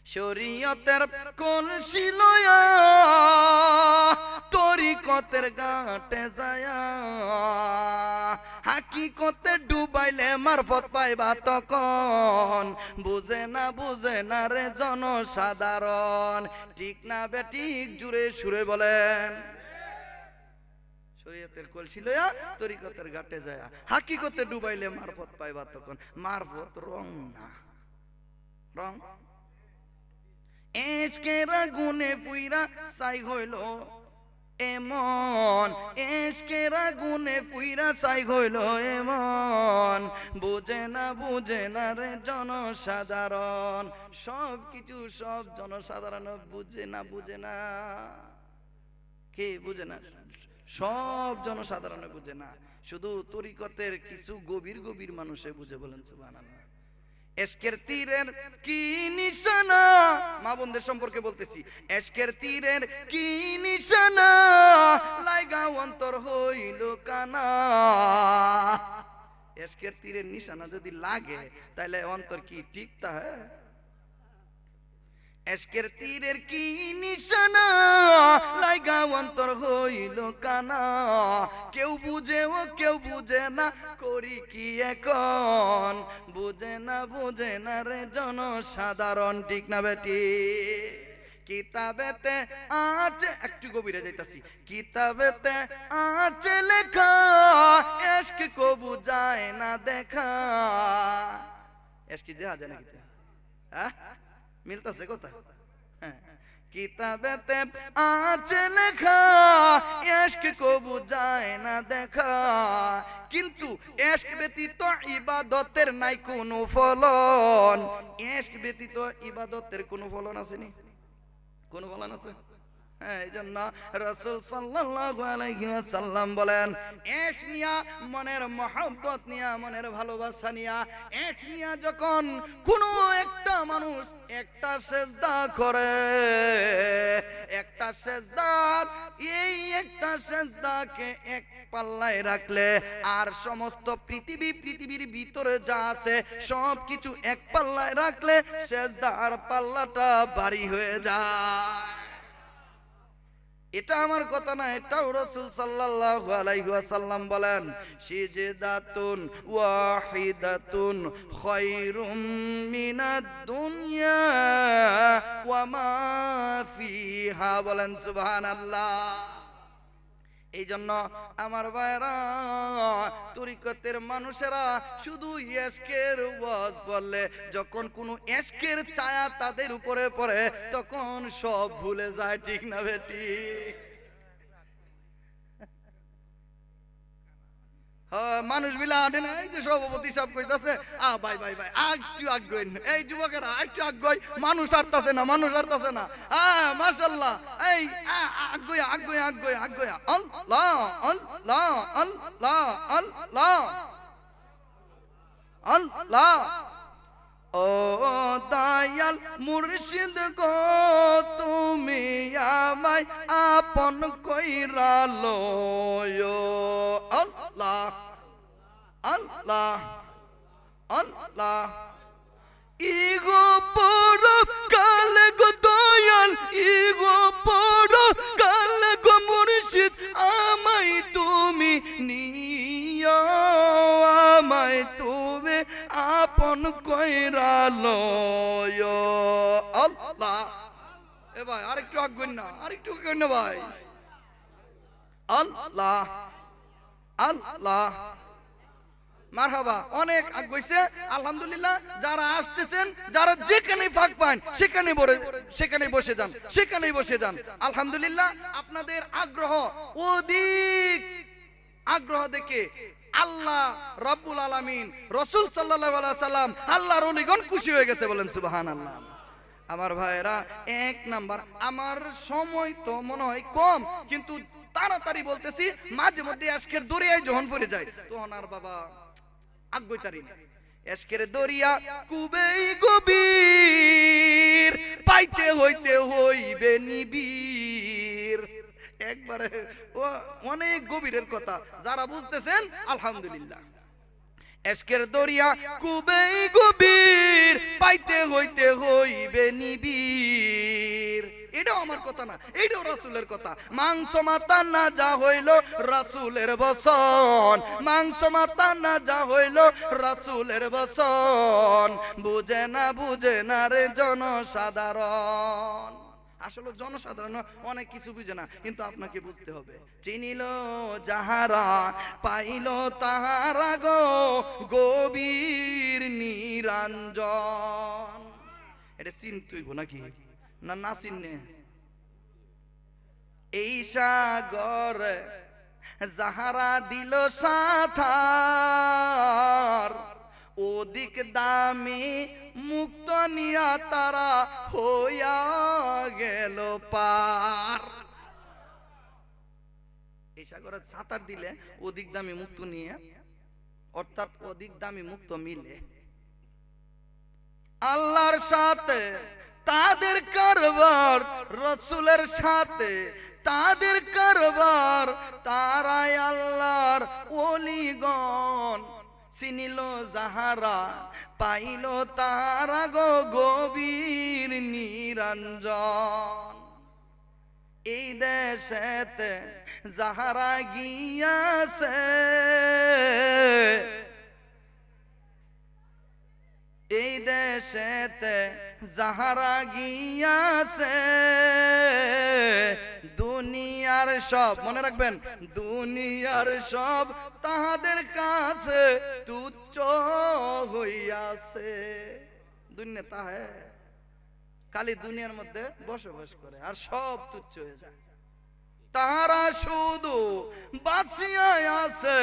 শরীয়তের কলসি লয়া তরিকতের ঘাটে যায়া হাকিকতে ডুবাইলে মারফত পাইবা তখন বুঝে না রে জনসাধারণ। ঠিক না বেঠিক জুড়ে সুরে বলেন। শরীয়তের কলসি লয়া তরিকতের ঘাটে যায় হাকিকতে ডুবাইলে মারফত পাইবা তখন। মারফত রং না, রং এশকের আগুনে পুইরা ছাই হইল এমন, এশকের আগুনে পুইরা ছাই হইল এমন বুঝে না রে জনসাধারণ। সব কিছু সব জনসাধারণ বুঝে না। কে বুঝে না? সব জনসাধারণ বুঝে না, শুধু তরিকতের কিছু গভীর গভীর মানুষে বুঝে। বলেন সুবহানাল্লাহ। এশকের তীরের কি নিশানা, মা বোনদের সম্পর্কে বলতেছি। এশকের তীরের কি নিশানা লাগা অন্তর হইল কানা। এশকের তীরের নিশানা যদি লাগে তাহলে অন্তর কি টিকতা হয়? এশকের তীরের কি নিশানা লাগা অন্তর হইল কানা। কেউ বুঝে ও কেউ বুঝে না, করি কি এখন বুঝে না রে জনসাধারণ। ঠিক না বেটি? কিতাবেতে আছে, একটু গভীরে যাইতাছি, কিতাবেতে আছে লেখা এশক কবু যায় না দেখা। এশক দেখা যায় না? হ্যাঁ, মিলতাছে কথা? হ্যাঁ, কিতাবেতে আছে লেখা এশক কবু যায় না দেখা, কিন্তু এশক ব্যতীত ইবাদতের নাই কোনো ফলন। এশক ব্যতীত ইবাদতের কোনো ফলন আসেনি? কোনো ফলন আছে? হ্যাঁ, এই জন্য রাসূল সাল্লাল্লাহু আলাইহি ওয়াসাল্লাম বলেন, এশ নিয়া, মনের মহব্বত নিয়া, মনের ভালোবাসা নিয়া, এশ নিয়া যখন কোনো একটা মানুষ একটা সেজদা করে, একটা সেজদার, এই একটা সেজদাকে এক পাল্লায় রাখলে আর সমস্ত পৃথিবীর ভিতরে যা আছে সব কিছু এক পাল্লায় রাখলে সেজদার পাল্লাটা ভারী হয়ে যায়। এটা আমার কথা না, এটাও রাসূল সাল্লাল্লাহু আলাইহি ওয়াসাল্লাম বলেন, সিজদাতুন ওয়াহিদাতুন খায়রুম মিনাদ দুনিয়া ওয়া মা ফিহা। বলেন সুবহানাল্লাহ। এই জন্য আমার ভাইরা, তরিকতের মানুষেরা শুধু এশকের ওয়াজ বললে, যখন কোন এশকের ছায়া তাদের উপরে পড়ে তখন সব ভুলে যায়। ঠিক না বেটি? মানুষ বিলা আনে না, এই যে সভাপতি সাহেব কইতাছে, ভাই একটু আগ্রহ, এই যুবকেরা একটু আগ্রহ, মানুষ হারতাছে না। মাশাআল্লাহ, এই আগ্রহ আল্লাহ আল্লাহ আল্লাহ আল্লাহ আল্লাহ। ও দয়াল মুর্শিদ গো, তুমি আমায় আপন কইরা লয়ো। আল্লাহ আল্লাহ আল্লাহ। ইগো পর কালে গো দয়াল, ইগো পর কালে গো মুর্শিদ, আমায় তুমি নিও, আমায় তুমি আপন কইরা লয়ো। আল্লাহ। এ ভাই আরেকটু আগুন না, আরেকটু আগুন না ভাই। আল্লাহ আল্লাহ। মারহাবা, অনেক আগুইছে আলহামদুলিল্লাহ। যারা আসতেছেন, যারা যেখানে ফাঁক পান সেখানে বসে যান। আলহামদুলিল্লাহ, আপনাদের আগ্রহ, অধিক আগ্রহ দেখে আল্লাহ রাব্বুল আলামিন, রাসূল সাল্লাল্লাহু আলাইহি সাল্লাম, আল্লাহর ওলিগণ খুশি হয়ে গেছে। বলেন সুবহানাল্লাহ। আমার ভাইরা, এক নাম্বার, আমার সময় তো মনে হয় কম, কিন্তু তাড়াতাড়ি বলতেছি, মাঝে মধ্যে এশকের দরিয়ায় যখন পড়ে যায় তখন আর বাবা আগ্রহতারি না। এশকের দরিয়া খুবই গভীর, পাইতে হইবে নিবিড়। একবারে অনেক গভীরের কথা, যারা বুঝতেছেন আলহামদুলিল্লাহ। এশকের দরিয়া খুবই গভীর, পাইতে হইতে হইবে নিবিড়। এটাও আমার কথা না, এটাও রাসূলের কথা। মাংস মাথা না যা হইল রাসূলের বচন, মাংস মাথা না যা হইল রাসূলের বচন। বুঝে না রে জনসাধারণ। আসলে জনসাধারণ অনেক কিছু বুঝে না, কিন্তু আপনাকে বুঝতে হবে। চিনিল যাহারা পাইল তাহারা গো গভীর নিরঞ্জন। এটা চিনতেইব নাকি না না চিনে? এই সাগর যাহারা দিল সাঁতার, অধিক দামি মুক্ত নিয়া তারা হইয়া গেল পার। এই সাগরে সাঁতার দিলে অধিক দামি মুক্ত নিয়ে, অর্থাৎ অধিক দামি মুক্ত মিলে। আল্লাহর সাথে তাদের কারবার, রাসূলের সাথে তাদের কারবার, তারাই আল্লাহর ওলিগণ। চিনিল যাহারা পাইল তারা গো গভীর নিরঞ্জন। এই দেশেতে যাহারা গিয়াছে, এই দেশেতে যাহারা গিয়াছে, দুনিয়ার সব, মনে রাখবেন, দুনিয়ার সব তাহাদের কাছে তুচ্ছ হইয়াছে। দুনিয়া তাহে খালি দুনিয়ার মধ্যে বসবাস করে আর সব তুচ্ছ হয়ে যায়। তাহারা শুধু বাঁচিয়া আছে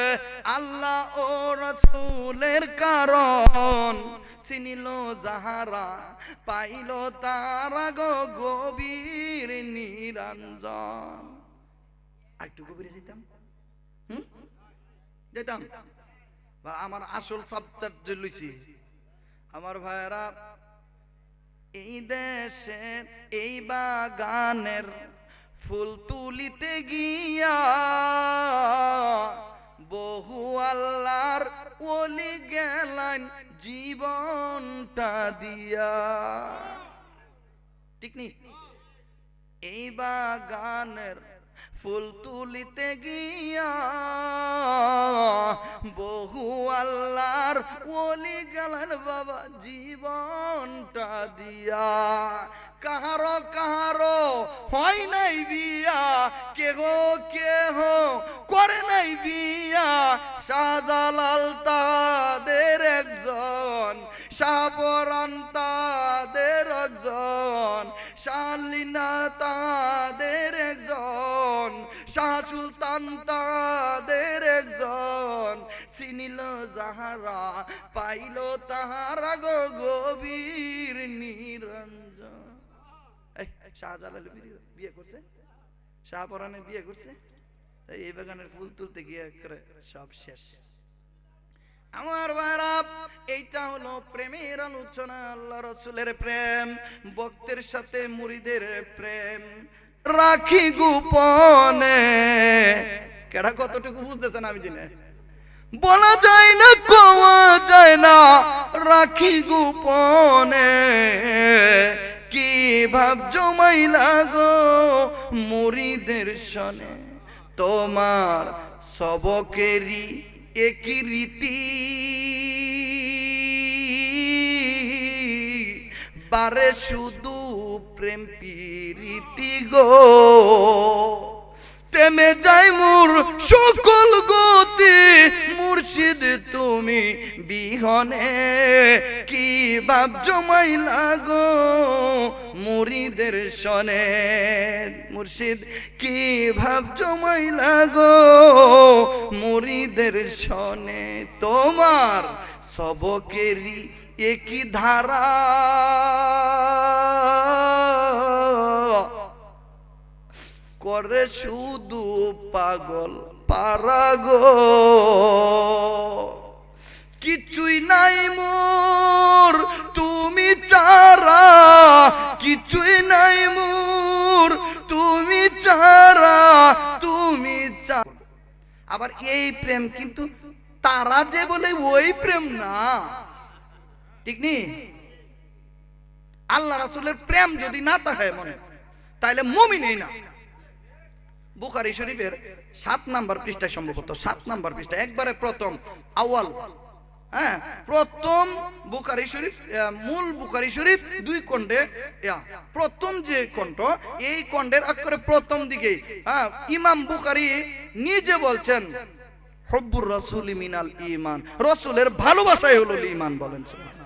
আল্লাহ ও রাসূলের কারণ। চিনিল যাহারা পাইল তারা গো গভীর নিরঞ্জন। একটু গভীরে যেতাম, যেতাম। আমার আসল সাবজেক্ট যে লইছি আমার ভাইয়েরা, এই দেশের এই বাগানের ফুল তুলিতে গিয়া বহু আল্লাহর ওলি গেলেন জীবনটা দিয়া। ঠিক নি? এই বাগানের ফুল তুলিতে গিয়া বহু আল্লাহর ওলি গেলেন বাবা জীবনটা দিয়া। কাহারো কাহারো হয় নাই বিয়া, কেহ কেহ করে নাই বিয়া। শাহজালাল তাদের একজন, শাহপরাণ তাদের একজন, শালিনা তাদের একজন, শাহ সুলতান তাদের একজন। চিনিল যাহারা পাইল তাহারা গো গভীর নিরঞ্জন। শাহজালাল বিয়ে করছে, শাহপরাণে বিয়ে করছে, তাই এই বাগানের ফুল তুলতে গিয়ে করে সব শেষ। আমার ভাইরা, এইটা হলো প্রেমের আলোচনা, আল্লাহ রাসূলের প্রেম, ভক্তের সাথে মুরিদের প্রেম। রাখি গোপনে, কেডা কতটুকু বুঝতেছেন আমি জানি, বলা যায় না কোয়া যায় না। রাখি গোপনে কি ভাব জমাইলা গো মুরিদের সনে। তোমার সবকেরই একই রীতি, বারে শুধু প্রেম প্রীতি গো। তেমে যাই মোর সকল গতি, মুর্শিদ তুমি বিহনে কি ভাব জমাইলা গো মুরিদের সনে। মুর্শিদ কি ভাব জমাইলা গো মুরিদের সনে। তোমার সবকেরই একই ধারা, করে শুধু পাগল পারা গো। কিছুই নাই মোর তুমি চারা, কিছুই নাই মোর তুমি চারা, তুমি চারা। আবার এই প্রেম কিন্তু তারা যে বলে ওই প্রেম না, ঠিক নি? আল্লাহ রাসূলের প্রেম যদি না থাকে মনে, তাহলে মুমিনই না। বুখারী শরীফের 7 নাম্বার পৃষ্ঠায়, সম্ভবত 7 নাম্বার পৃষ্ঠা, একবারে প্রথম আউয়াল, হ্যাঁ প্রথম বুখারী শরীফ, মূল বুখারী শরীফ 2 খণ্ডে প্রথম যে খণ্ড, এই খণ্ডের একেবারে প্রথম দিকে হ্যাঁ ইমাম বুখারী নিজে বলছেন হুব্বুর রাসূলি মিনাল ঈমান, রাসূলের ভালোবাসাই হলো ঈমান, বলেন সুবহানাল্লাহ।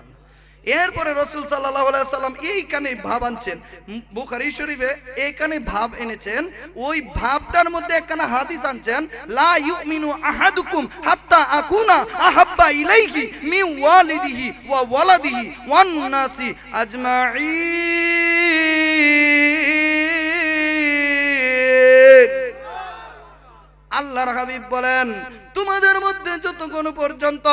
এরপরে রাসূল সাল্লাল্লাহু আলাইহি ওয়াসাল্লাম এইখানে ভাব আনছেন, বুখারী শরীফে এইখানে ভাব এনেছেন, ওই ভাবটার মধ্যে একখানা হাদিস আনছেন, লা ইউমিনু আহাদুকুম হাত্তা আকুনা আহাব্বা ইলাইহি মিন ওয়ালিদিহি ওয়া ওয়ালাদিহি ওয়ান নাসি আজমাইন। আল্লাহর হাবিব বলেন, তোমাদের মধ্যে যতক্ষণ পর্যন্ত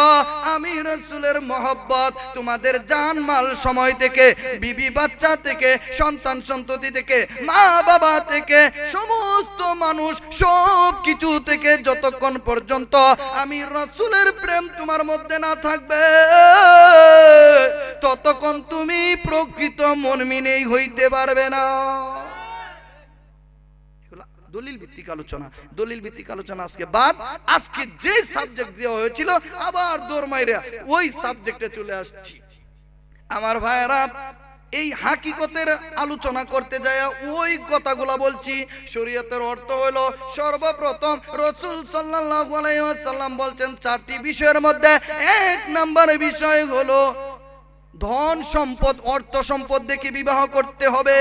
আমি রাসূলের মহব্বত তোমাদের জানমাল সময় থেকে, বিবি বাচ্চা থেকে, সন্তান সন্ততি থেকে, মা বাবা থেকে, সমস্ত মানুষ সব কিছু থেকে যতক্ষণ পর্যন্ত আমি রাসূলের প্রেম তোমার মধ্যে না থাকবে, ততক্ষণ তুমি প্রকৃত মুমিনই হইতে পারবে না। দলিল ভিত্তিক আলোচনা, দলিল ভিত্তিক আলোচনা আজকে বাদ। আজকে যে সাবজেক্ট দেওয়া হয়েছিল আবার দৌড় মাইরা ওই সাবজেক্টে চলে আসছি। আমার ভাইরা, এই হাকিকতের আলোচনা করতে যায় ওই কথাগুলো বলছি। শরীয়তের অর্থ হলো সর্বপ্রথম রাসূল সাল্লাল্লাহু আলাইহি ওয়াসাল্লাম বলছেন 4টি বিষয়ের মধ্যে 1 নম্বর বিষয় হলো ধন সম্পদ, অর্থ সম্পদ দেখে বিবাহ করতে হবে।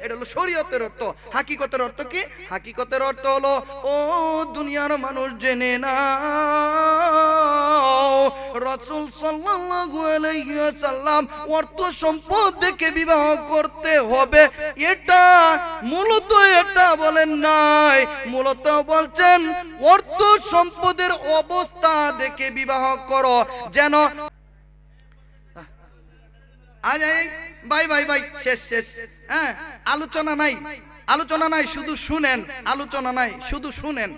এটা হলো শরীয়তের অর্থ। হাকিকতের অর্থ কি? হাকিকতের অর্থ হলো, ও দুনিয়ার মানুষ জেনে নাও, রাসূল সাল্লাল্লাহু আলাইহি ওয়াসাল্লাম অর্থ সম্পদ দেখে বিবাহ করতে হবে, এটা মূলত এটা বলেন নাই, মূলত বলছেন অর্থ সম্পদের অবস্থা দেখে বিবাহ করো। যেন আজ ভাই ভাই ভাই শেষ শেষ, হ্যাঁ আলোচনা নাই, আলোচনা নাই, শুধু শুনেন, আলোচনা নাই, শুধু শুনেন।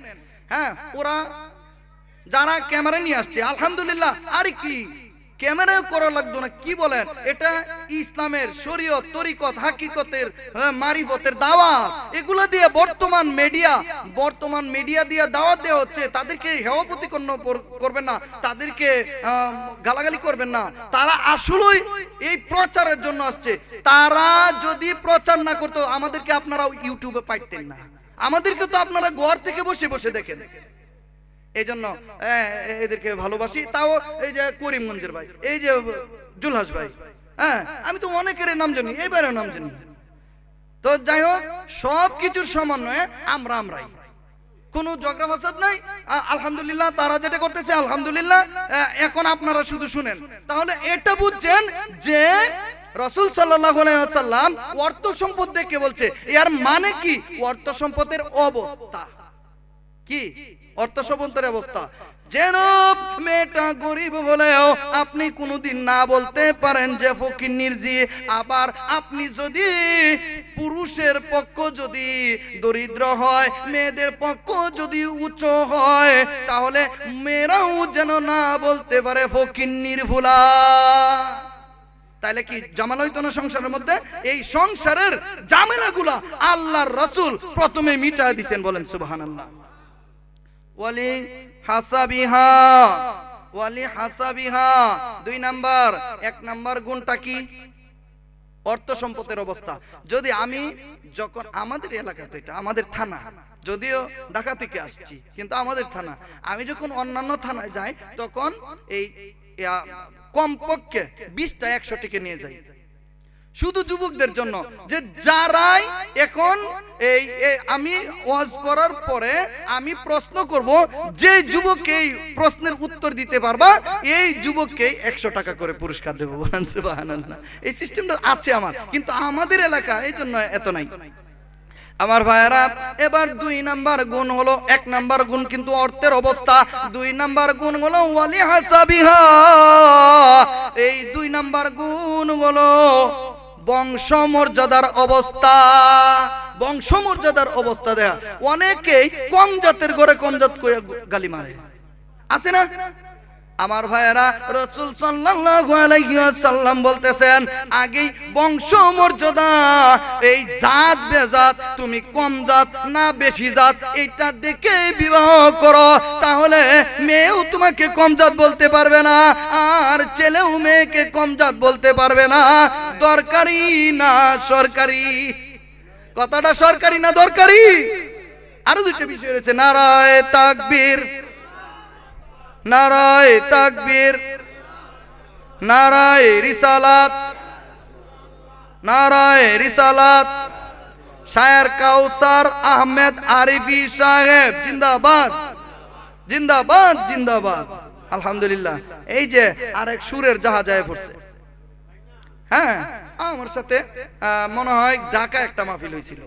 হ্যাঁ ওরা যারা ক্যামেরা নিয়ে আসছে আলহামদুলিল্লাহ, আর কি ক্যামেরাও করা লাগতো না, কি বলেন? এটা ইসলামের শরীয়ত, তরিকত, হাকিকতের, মারিফতের দাওয়াত, এগুলো দিয়ে বর্তমান মিডিয়া দিয়ে দাওয়াত দেওয়া হচ্ছে। তাদেরকে হেয় প্রতিপন্ন করবেন না, তাদেরকে গালাগালি করবেন না। তারা আসলেই এই প্রচারের জন্য আসছে। তারা যদি প্রচার না করতো আমাদেরকে আপনারা ইউটিউবে পাইতেন না, আমাদেরকে তো আপনারা ঘর থেকে বসে বসে দেখেন। এই জন্য এদেরকে ভালোবাসি। তাও এই যে করিমগঞ্জের ভাই, এই যে জুলহাস ভাই, হ্যাঁ আমি তো অনেকের নাম জানি, এইবারেও নাম জানি। তো যাই হোক, সব কিছুর সমন্বয়ে আমরাই, কোনো ঝগড়া ফাসাদ নাই। আলহামদুলিল্লাহ, তারা যেটা করতেছে আলহামদুলিল্লাহ। এখন আপনারা শুধু শুনেন, তাহলে এটা বুঝছেন যে রাসূল সাল্লাল্লাহু আলাইহি ওয়াসাল্লাম অর্থ সম্পদ দেখে বলছে, এর মানে কি? অর্থ সম্পদের অবস্থা কি? অর্থ সম্পদের অবস্থা যেন মেয়েটা গরিব হলেও আপনি কোনোদিন না বলতে পারেন যে ফকির নির্জি। আবার আপনি যদি পুরুষের পক্ষ যদি দরিদ্র হয়, মেয়েদের পক্ষ যদি উচ্চ হয়, তাহলে মেয়েরাও যেন না বলতে পারে ফকির নির্ভুলা। তাহলে কি জামাল হইতো না সংসারের মধ্যে? এই সংসারের ঝামেলাগুলা আল্লাহর রাসূল প্রথমে মিটায় দিয়েছেন, বলেন সুবহানাল্লাহ। ওয়ালি হাসাবিহা 2 নাম্বার। 1 নাম্বার গুণটা কি? অর্থ সম্পদের অবস্থা। যদি আমি যখন আমাদের এলাকাতে, এটা আমাদের থানা, যদিও ঢাকা থেকে আসছি কিন্তু আমাদের থানা, আমি যখন অন্যান্য থানায় যাই তখন এই কমপক্ষে 20টা 100 টাকা নিয়ে যাই শুধু যুবকদের জন্য, যে যারাই এখন এই আমি ওয়াজ করার পরে আমি প্রশ্ন করব, যে যুবক এই প্রশ্নের উত্তর দিতে পারবা এই যুবককে 100 টাকা করে পুরস্কার দেব, বলেন সুবহানাল্লাহ। এই সিস্টেমটা আছে আমার, কিন্তু আমাদের এলাকা এই জন্য এত নাই। আমার ভাইরা, এবার 2 নাম্বার গুণ হলো, 1 নাম্বার গুণ কিন্তু অর্থের অবস্থা, 2 নাম্বার গুণ হলো ওয়ালি হাসাবিহা। এই 2 নাম্বার গুণ হলো বংশমর্যাদার অবস্থা। বংশমর্যাদার অবস্থা দেখা, অনেকেই কম জাতের ঘরে কম জাত কইয়া গালি মারে। আছে না? আমার ভাইয়েরা, রাসূল সাল্লাল্লাহু আলাইহি ওয়াসাল্লাম বলতেছেন আগেই বংশ মর্যাদা, এই জাত বেজাত, তুমি কম জাত না বেশি জাত এটা দেখে বিবাহ করো, তাহলে মেয়েও তোমাকে কম জাত বলতে পারবে না, আর ছেলেও মেয়েকে কম জাত বলতে পারবে না। দরকারি না সরকারি? কথাটা সরকারি না দরকারি? আরো দুটো বিষয় রয়েছে। নারায়ে তাকবীর, নারায়ে তাকবীর, নারায়ে রিসালাত, নারায়ে রিসালাত। শায়ের কাউসার আহমেদ আরিফি সাহেব জিন্দাবাদ, জিন্দাবাদ, জিন্দাবাদ। আলহামদুলিল্লাহ। এই যে আরেক সুরের জাহাজায় পড়ছে। হ্যাঁ, আমার সাথে মনে হয় ঢাকা একটা মাহফিল হয়েছিল,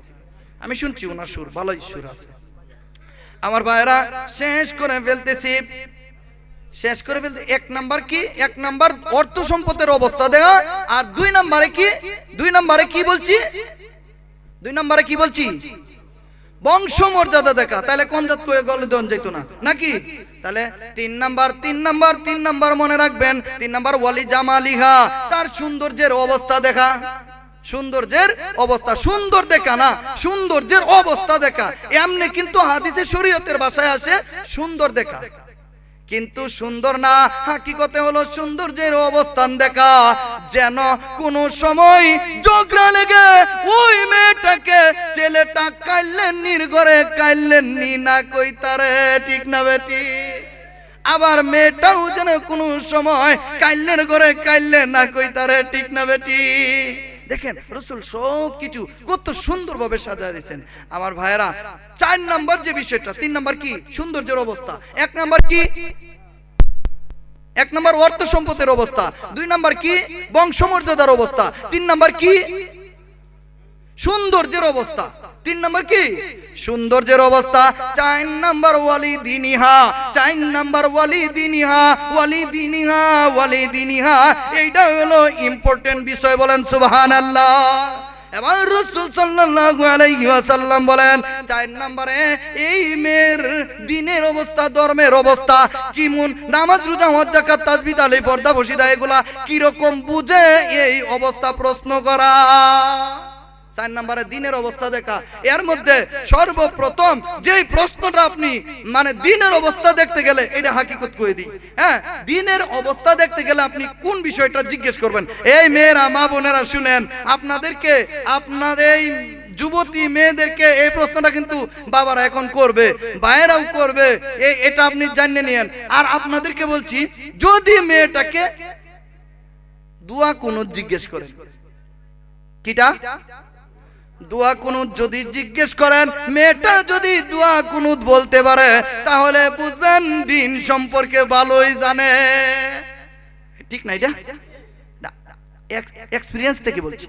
আমি শুনছি ওনার সুর, ভালোই সুর আছে। আমার ভাইরা, শেষ করে ফেলতেছি, শেষ করে ফেলতে। এক নাম্বার কি? এক নাম্বার অর্থ সম্পদের অবস্থা দেখা। আর দুই নাম্বারে কি? দুই নাম্বারে কি বলছি? দুই নাম্বারে কি বলছি? বংশ মর্যাদা দেখা। তাহলে কোন জাত কয়ে গলে দন যেত না নাকি? তাহলে তিন নাম্বার মনে রাখবেন। তিন নাম্বার ওয়ালি জামালিহা, তার সৌন্দর্যের অবস্থা দেখা। সৌন্দর্যের অবস্থা, সুন্দর দেখা না, সৌন্দর্যের অবস্থা দেখা। এমনি কিন্তু হাদিসে শরীয়তের ভাষায় আসে সুন্দর দেখা, কিন্তু সুন্দর না, হাকিকতে হলো সৌন্দর্যের অবস্থান দেখা। যেন কোন সময় ঝগড়া লেগে ওই মেয়েটাকে ছেলেটা কাইলেন নির্ঘরে, কাইলেন নি না কইতারে, ঠিক না বেটি? আবার মেয়েটাও যেন কোন সময় কাইলেন ঘরে কাইলেন না কইতারে, ঠিক না বেটি? দেখেন রাসূল সব কিছু কত সুন্দরভাবে সাজায় দিয়েছেন। আমার ভাইয়েরা, চার নাম্বার যে বিষয়টা, তিন নাম্বার কি? সৌন্দর্যের অবস্থা। এক নাম্বার কি? এক নাম্বার অর্থ সম্পদের অবস্থা। দুই নাম্বার কি? বংশমর্যাদার অবস্থা। তিন নাম্বার কি? সৌন্দর্যের অবস্থা। তিন নাম্বার কি? সৌন্দর্যের অবস্থা। চার নাম্বার ওয়ালিদিনিহা, চার নাম্বার ওয়ালিদিনিহা, ওয়ালিদিনিহা, ওয়ালিদিনিহা। এইটা হলো ইম্পর্টেন্ট বিষয়, বলেন সুবহানাল্লাহ। এবার রাসূল সাল্লাল্লাহু আলাইহি ওয়াসাল্লাম বলেন চার নম্বরে এই মেয়ের দিনের অবস্থা, ধর্মের অবস্থা কিমন, নামাজ রোজা হজ যাকাত তাসবিহ তাহলিল পর্দা বসিদা এগুলা কি রকম বুঝে, এই অবস্থা প্রশ্ন করা। চার নম্বরে দিনের অবস্থা দেখা। এর মধ্যে সর্বপ্রথম যেই প্রশ্নটা আপনি মানে দিনের অবস্থা দেখতে গেলে, এটা হাকিকত কয়ে দিই। হ্যাঁ, দিনের অবস্থা দেখতে গেলে আপনি কোন বিষয়টা জিজ্ঞেস করবেন? এই মেয়েরা, মা বোনেরা শুনেন, আপনাদেরকে, আপনাদের এই যুবতী মেয়েদেরকে এই প্রশ্নটা কিন্তু বাবারা এখন করবে, ভাইয়েরাও করবে, এটা আপনি জানিয়ে নিয়েন। আর আপনাদেরকে বলছি, যদি মেয়েটাকে দোয়া কুনুত জিজ্ঞেস করেন, কিটা? দোয়া কুনুত যদি জিজ্ঞেস করেন, মেয়েটা যদি দোয়া কুনুত বলতে পারে, তাহলে বুঝবেন দিন সম্পর্কে ভালোই জানে, ঠিক না? এটা এক্সপেরিয়েন্স থেকে বলছি।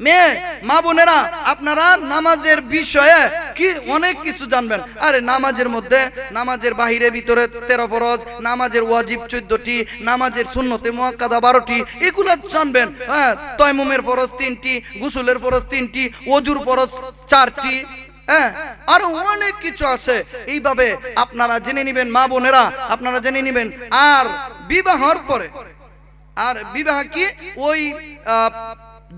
মেয়ে মা বোনেরা, আপনারা নামাজের বিষয়ে কি অনেক কিছু জানবেন। আরে নামাজের মধ্যে, নামাজের বাহিরে ভিতরে 13 ফরজ, নামাজের ওয়াজিব 14টি, নামাজের সুন্নতে মুআক্কাদা 12টি, এগুলো জানবেন। হ্যাঁ, তায়াম্মুমের ফরজ 3টি, গোসলের ফরজ 3টি, ওযুর ফরজ 4টি। হ্যাঁ, আরো অনেক কিছু আছে। এইভাবে আপনারা জেনে নেবেন, মা বোনেরা আপনারা জেনে নেবেন। আর বিবাহর পরে, আর বিবাহ কি? ওই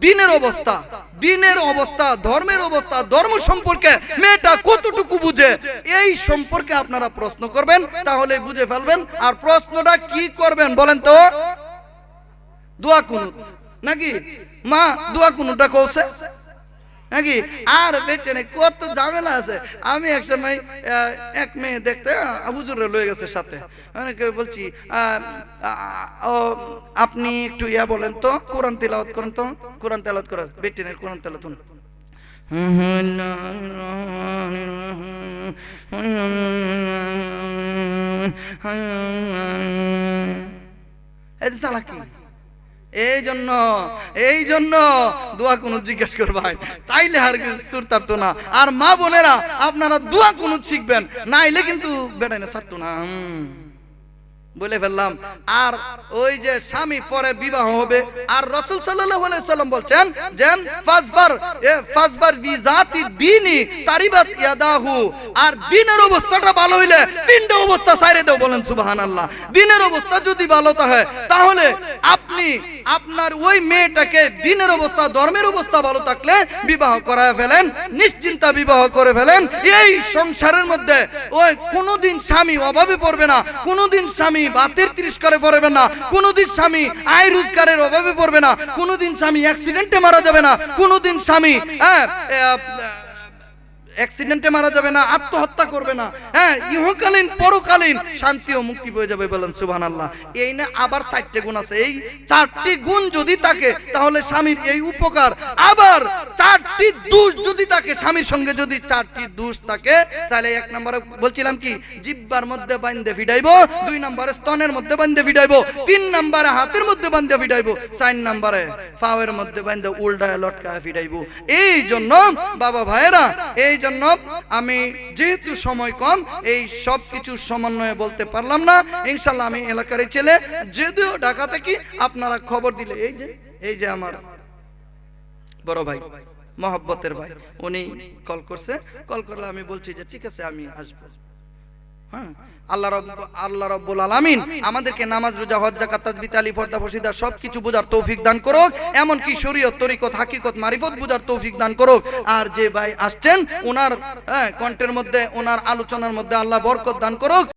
দিনের অবস্থা, দিনের অবস্থা, ধর্মের অবস্থা, ধর্ম সম্পর্কে মেয়েটা কতটুকু বুঝে, এই সম্পর্কে আপনারা প্রশ্ন করবেন, তাহলে বুঝে ফেলবেন। আর প্রশ্নটা কি করবেন বলেন তো? দোয়া কুনুত নাকি? মা দোয়া কুনুতটা কইছে নাকি? আর বেটেনে কত ঝামেলা আছে। আমি এক সময় এক মেয়ে দেখতে হুজুরে লয়ে গেছে সাথে, অনেকে বলছি আপনি একটু ইয়া বলেন তো, কোরআন তেলাওয়াত করেন তো, কোরআন তেলাওয়াত করা, বেটেনের কোরআন তেলাওয়াত। এই যে চালাকি। এই জন্য দোয়া কুনুত জিজ্ঞেস করবেন, তাইলে আর সুর তারতো না। আর মা বোনেরা আপনারা দোয়া কুনুত শিখবেন, নাইলে কিন্তু বেড়াই না ছাড়তো না। বলে ফেললাম। আর ওই যে স্বামী পরে বিবাহ হবে, আর রাসূল সাল্লাল্লাহু আলাইহি সাল্লাম বলছেন যে ফাজবার বিজাতি দীনি তারিবাত ইয়াদাহু, আর দিনের অবস্থাটা ভালো হইলে তিনটা অবস্থা ছাইরে দাও, বলেন সুবহানাল্লাহ। দিনের অবস্থা যদি ভালো হয় তাহলে আপনি আপনার ওই মেয়েটাকে দিনের অবস্থা, ধর্মের অবস্থা ভালো থাকলে বিবাহ করায় ফেলেন, নিশ্চিন্তা বিবাহ করে ফেলেন। এই সংসারের মধ্যে ওই কোনোদিন স্বামী অভাবে পড়বে না, কোনোদিন স্বামী বাতের তিরস্কারে পড়বে না, কোনোদিন স্বামী আয় রোজগারের অভাবে পড়বে না, কোনোদিন স্বামী অ্যাক্সিডেন্টে মারা যাবে না, কোনোদিন স্বামী অ্যাক্সিডেন্টে মারা যাবে না, আত্মহত্যা করবে না, হ্যাঁ, ইহকালীন পরকালীন শান্তি ও মুক্তি পেয়ে যাবে, বলেন সুবহানাল্লাহ। এই না আবার 4টি গুণ আছে, এই 4টি গুণ যদি থাকে তাহলে স্বামীর এই উপকার। আবার 4টি দোষ যদি থাকে, স্বামীর সঙ্গে যদি 4টি দোষ থাকে, তাহলে 1 নম্বরে বলছিলাম কি, জিহ্বার মধ্যে বাঁধে ফিডাইবো, 2 নম্বরে স্তনের মধ্যে বাঁধে ফিডাইবো, 3 নম্বরে হাতের মধ্যে বাঁধে ফিডাইবো, 4 নম্বরে পায়ের মধ্যে বাঁধে উল্টায় লটকায় ফিডাইবো। এই জন্য বাবা ভাইরা, এই জন্য আমি যেহেতু সময় কম, এই সব কিছু সমন্বয়ে বলতে পারলাম না। ইনশাআল্লাহ আমি এলাকারই ছেলে, যদিও ঢাকা থেকে আপনারা খবর দিলে, এই যে আমার বড় ভাই, মহব্বতের ভাই, উনি কল করলে আমি বলছি যে ঠিক আছে আমি আসবো। হ্যাঁ, আল্লাহ রাব্বুল আলামিন আমাদেরকে নামাজ, রোজা, হজ, যাকাত, তাসবিহ, তালিফ, পর্দা, ফরজিদা সবকিছু বোঝার তৌফিক দান করুক, এমন কি শরীয়ত, তরিকত, হাকিকত, মারিফত বোঝার তৌফিক দান করুক। আর যে ভাই আসছেন, ওনার কণ্ঠের মধ্যে, ওনার আলোচনার মধ্যে আল্লাহ বরকত দান করুক।